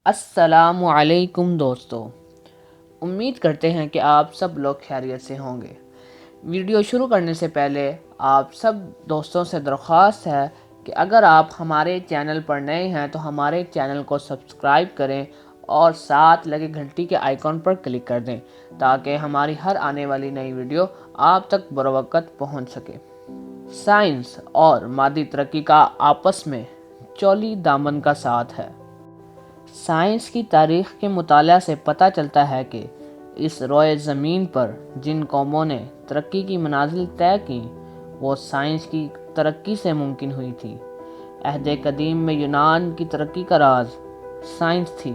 السلام علیکم دوستو، امید کرتے ہیں کہ آپ سب لوگ خیریت سے ہوں گے۔ ویڈیو شروع کرنے سے پہلے آپ سب دوستوں سے درخواست ہے کہ اگر آپ ہمارے چینل پر نئے ہیں تو ہمارے چینل کو سبسکرائب کریں اور ساتھ لگے گھنٹی کے آئیکن پر کلک کر دیں تاکہ ہماری ہر آنے والی نئی ویڈیو آپ تک بروقت پہنچ سکے۔ سائنس اور مادی ترقی کا آپس میں چولی دامن کا ساتھ ہے۔ سائنس کی تاریخ کے مطالعہ سے پتہ چلتا ہے کہ اس روئے زمین پر جن قوموں نے ترقی کی منازل طے کی وہ سائنس کی ترقی سے ممکن ہوئی تھی۔ عہد قدیم میں یونان کی ترقی کا راز سائنس تھی۔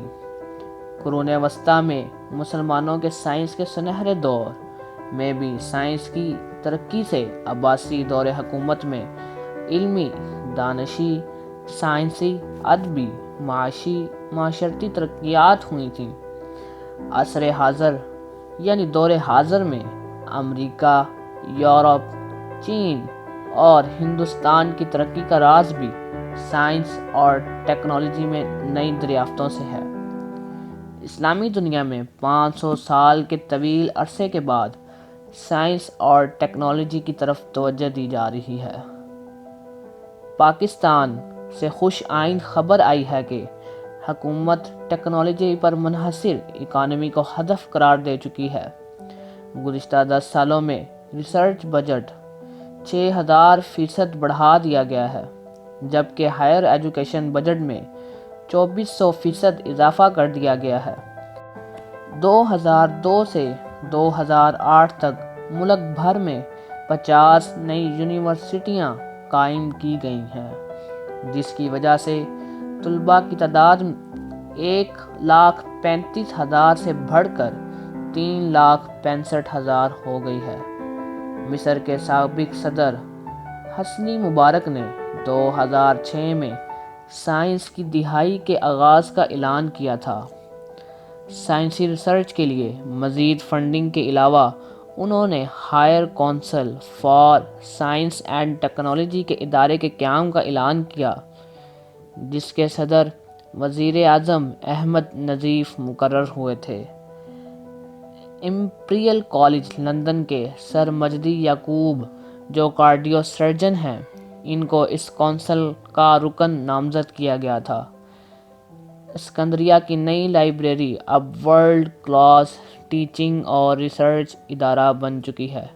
قرون وسطیٰ میں مسلمانوں کے سائنس کے سنہرے دور میں بھی سائنس کی ترقی سے عباسی دور حکومت میں علمی، دانشی، سائنسی، ادبی، معاشی، معاشرتی ترقیات ہوئی تھیں۔ عصر حاضر یعنی دور حاضر میں امریکہ، یورپ، چین اور ہندوستان کی ترقی کا راز بھی سائنس اور ٹیکنالوجی میں نئی دریافتوں سے ہے۔ اسلامی دنیا میں 500 سال کے طویل عرصے کے بعد سائنس اور ٹیکنالوجی کی طرف توجہ دی جا رہی ہے۔ پاکستان سے خوش آئند خبر آئی ہے کہ حکومت ٹیکنالوجی پر منحصر اکانومی کو ہدف قرار دے چکی ہے۔ گزشتہ 10 سالوں میں ریسرچ بجٹ 6000% بڑھا دیا گیا ہے، جبکہ ہائر ایجوکیشن بجٹ میں 2400% اضافہ کر دیا گیا ہے۔ 2002 سے 2008 تک ملک بھر میں 50 نئی یونیورسٹیاں قائم کی گئی ہیں، جس کی وجہ سے طلباء کی تعداد 1,35,000 سے بڑھ کر 3,65,000 ہو گئی ہے۔ مصر کے سابق صدر حسنی مبارک نے 2006 میں سائنس کی دہائی کے آغاز کا اعلان کیا تھا۔ سائنسی ریسرچ کے لیے مزید فنڈنگ کے علاوہ انہوں نے higher council for science and technology کے ادارے کے قیام کا اعلان کیا، جس کے صدر وزیر اعظم احمد نظیف مقرر ہوئے تھے۔ امپیریل کالج لندن کے سر مجدی یعقوب جو کارڈیو سرجن ہیں، ان کو اس کونسل کا رکن نامزد کیا گیا تھا۔ اسکندریہ کی نئی لائبریری اب ورلڈ کلاس ٹیچنگ اور ریسرچ ادارہ بن چکی ہے،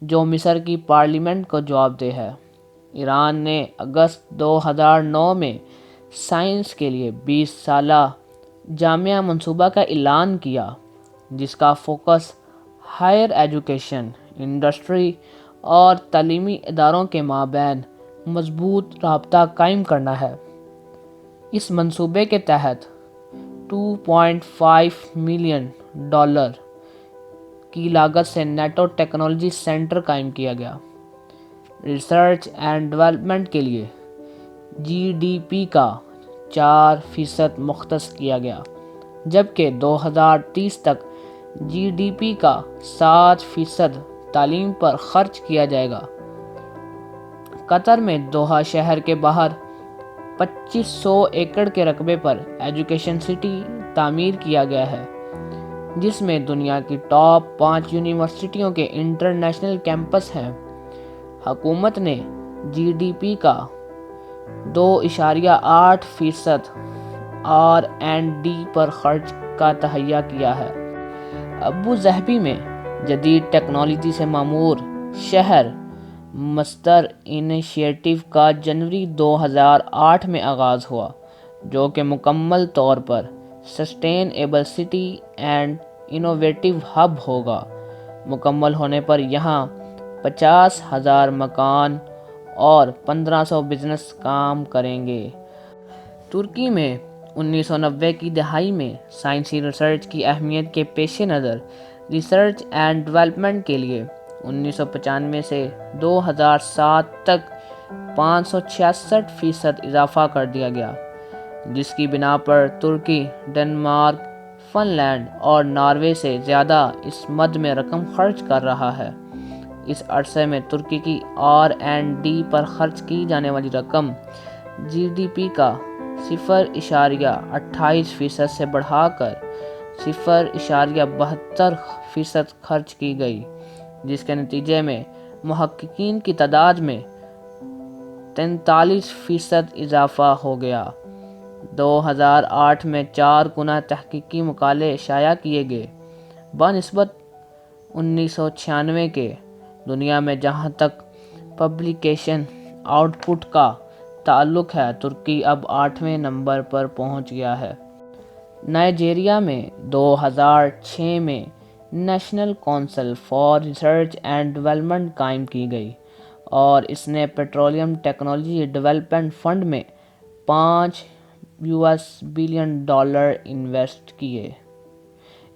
جو مصر کی پارلیمنٹ کو جواب دہ ہے۔ ایران نے اگست 2009 میں سائنس کے لیے 20 سالہ جامعہ منصوبہ کا اعلان کیا، جس کا فوکس ہائر ایجوکیشن، انڈسٹری اور تعلیمی اداروں کے مابین مضبوط رابطہ قائم کرنا ہے۔ اس منصوبے کے تحت $2.5 ملین کی لاگت سے نیٹو ٹیکنالوجی سینٹر قائم کیا گیا۔ ریسرچ اینڈ ڈیولپمنٹ کے لیے GDP کا 4% مختص کیا گیا، جبکہ 2030 تک GDP کا 7% تعلیم پر خرچ کیا جائے گا۔ قطر میں دوحہ شہر کے باہر 2500 ایکڑ کے رقبے پر ایجوکیشن سٹی تعمیر کیا گیا ہے، جس میں دنیا کی ٹاپ 5 یونیورسٹیوں کے انٹرنیشنل کیمپس ہیں۔ حکومت نے GDP کا 2.8% R&D پر خرچ کا تہیہ کیا ہے۔ ابو ظہبی میں جدید ٹیکنالوجی سے معمور شہر مصدر انیشیٹو کا جنوری 2008 میں آغاز ہوا، جو کہ مکمل طور پر sustainable city and innovative hub ہوگا۔ مکمل ہونے پر یہاں 50,000 مکان اور 1500 بزنس کام کریں گے۔ ترکی میں 1990 کی دہائی میں سائنسی ریسرچ کی اہمیت کے پیش نظر ریسرچ اینڈ ڈیولپمنٹ کے لیے 1995 سے 2007 تک 566% اضافہ کر دیا گیا، جس کی بنا پر ترکی ڈنمارک، فن لینڈ اور ناروے سے زیادہ اس مد میں رقم خرچ کر رہا ہے۔ اس عرصے میں ترکی کی R&D پر خرچ کی جانے والی رقم GDP کا 0.28% سے بڑھا کر 0.72% خرچ کی گئی، جس کے نتیجے میں محققین کی تعداد میں 43% اضافہ ہو گیا۔ 2008 میں 4 گنا تحقیقی مقالے شائع کیے گئے بنسبت 1996 کے۔ دنیا میں جہاں تک پبلیکیشن آؤٹ پٹ کا تعلق ہے، ترکی اب 8ویں نمبر پر پہنچ گیا ہے۔ نائجیریا میں 2006 میں national council for research and development قائم کی گئی اور اس نے پیٹرولیم ٹیکنالوجی ڈیولپمنٹ فنڈ میں $5 بلین انویسٹ کیے۔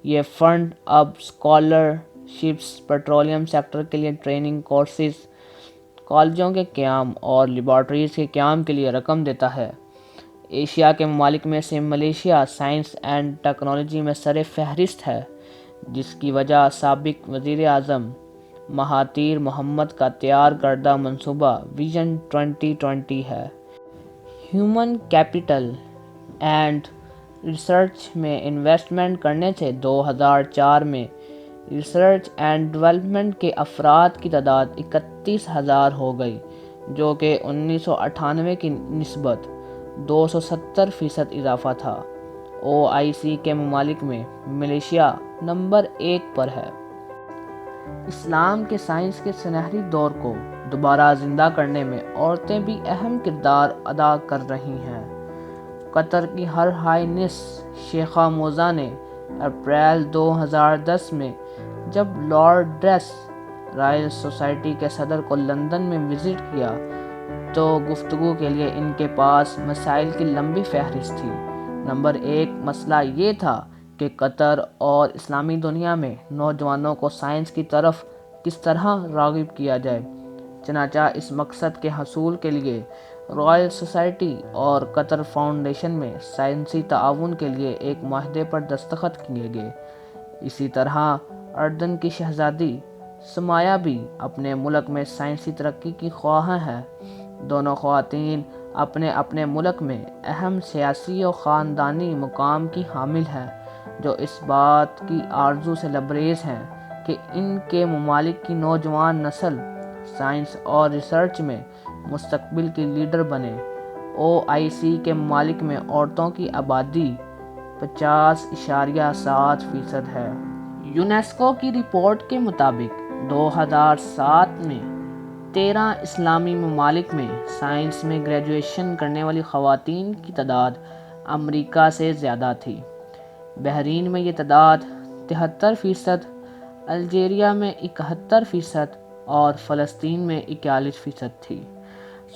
یہ فنڈ اب اسکالرشپس، پیٹرولیم سیکٹر کے لیے ٹریننگ کورسز، کالجوں کے قیام اور لیبارٹریز کے قیام کے لیے رقم دیتا ہے۔ ایشیا کے ممالک میں سے ملیشیا سائنس اینڈ ٹیکنالوجی میں سر فہرست ہے، جس کی وجہ سابق وزیر اعظم مہاتیر محمد کا تیار کردہ منصوبہ ویژن 2020 ہے۔ ہیومن کیپٹل اینڈ ریسرچ میں انویسٹمنٹ کرنے سے 2004 میں ریسرچ اینڈ ڈیولپمنٹ کے افراد کی تعداد 31,000 ہو گئی، جو کہ 1998 کی نسبت 270% اضافہ تھا۔ OIC کے ممالک میں ملیشیا نمبر 1 پر ہے۔ اسلام کے سائنس کے سنہری دور کو دوبارہ زندہ کرنے میں عورتیں بھی اہم کردار ادا کر رہی ہیں۔ قطر کی ہر ہائنس شیخہ موزہ نے اپریل 2010 میں جب لارڈس رائل سوسائٹی کے صدر کو لندن میں وزٹ کیا تو گفتگو کے لیے ان کے پاس مسائل کی لمبی فہرست تھی۔ نمبر 1 مسئلہ یہ تھا کہ قطر اور اسلامی دنیا میں نوجوانوں کو سائنس کی طرف کس طرح راغب کیا جائے۔ چنانچہ اس مقصد کے حصول کے لیے رائل سوسائٹی اور قطر فاؤنڈیشن میں سائنسی تعاون کے لیے ایک معاہدے پر دستخط کیے گئے۔ اسی طرح اردن کی شہزادی سمایہ بھی اپنے ملک میں سائنسی ترقی کی خواہاں ہیں۔ دونوں خواتین اپنے اپنے ملک میں اہم سیاسی و خاندانی مقام کی حامل ہیں، جو اس بات کی آرزو سے لبریز ہیں کہ ان کے ممالک کی نوجوان نسل سائنس اور ریسرچ میں مستقبل کی لیڈر بنے۔ OIC کے ممالک میں عورتوں کی آبادی 50.7% ہے۔ یونیسکو کی رپورٹ کے مطابق 2007 میں 13 اسلامی ممالک میں سائنس میں گریجویشن کرنے والی خواتین کی تعداد امریکہ سے زیادہ تھی۔ بحرین میں یہ تعداد 73%، الجیریا میں 71% اور فلسطین میں 41% تھی۔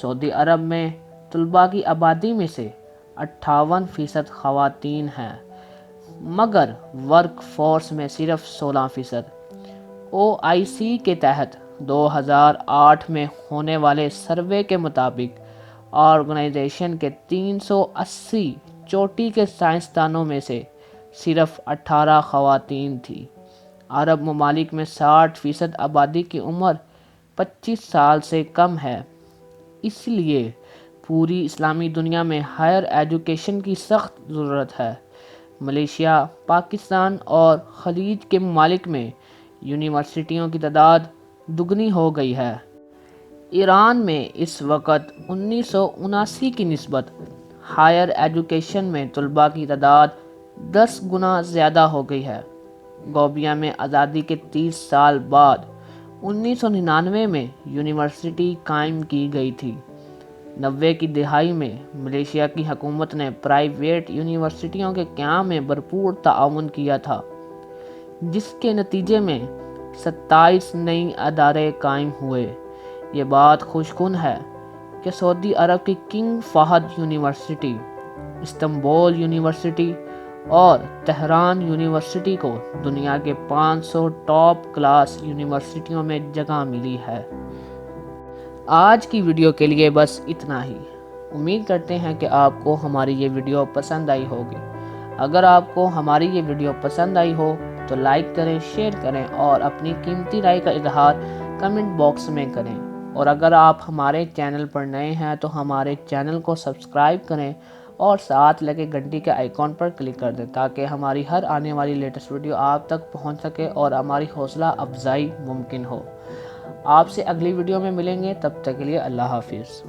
سعودی عرب میں طلباء کی آبادی میں سے 58% خواتین ہیں، مگر ورک فورس میں صرف 16%۔ OIC کے تحت 2008 میں ہونے والے سروے کے مطابق آرگنائزیشن کے 380 چوٹی کے سائنسدانوں میں سے صرف 18 خواتین تھیں۔ عرب ممالک میں 60% آبادی کی عمر 25 سال سے کم ہے۔ اس لیے پوری اسلامی دنیا میں ہائر ایجوکیشن کی سخت ضرورت ہے۔ ملیشیا، پاکستان اور خلیج کے ممالک میں یونیورسٹیوں کی تعداد دگنی ہو گئی ہے۔ ایران میں اس وقت 1979 کی نسبت ہائر ایجوکیشن میں طلباء کی تعداد 10 گنا زیادہ ہو گئی ہے۔ گوبیا میں آزادی کے 30 سال بعد 1999 میں یونیورسٹی قائم کی گئی تھی۔ 90 کی دہائی میں ملیشیا کی حکومت نے پرائیویٹ یونیورسٹیوں کے قیام میں بھرپور تعاون کیا تھا، جس کے نتیجے میں 27 نئی ادارے قائم ہوئے۔ یہ بات خوش کن ہے کہ سعودی عرب کی king Fahd university, Istanbul university اور تہران یونیورسٹی کو دنیا کے 500 ٹاپ کلاس یونیورسٹیوں میں جگہ ملی ہے۔ آج کی ویڈیو کے لیے بس اتنا ہی۔ امید کرتے ہیں کہ آپ کو ہماری یہ ویڈیو پسند آئی ہوگی۔ اگر آپ کو ہماری یہ ویڈیو پسند آئی ہو تو لائک کریں، شیئر کریں اور اپنی قیمتی رائے کا اظہار کمنٹ باکس میں کریں۔ اور اگر آپ ہمارے چینل پر نئے ہیں تو ہمارے چینل کو سبسکرائب کریں اور ساتھ لگے گھنٹی کے آئیکن پر کلک کر دیں تاکہ ہماری ہر آنے والی لیٹسٹ ویڈیو آپ تک پہنچ سکے اور ہماری حوصلہ افزائی ممکن ہو۔ آپ سے اگلی ویڈیو میں ملیں گے، تب تک کے لیے اللہ حافظ۔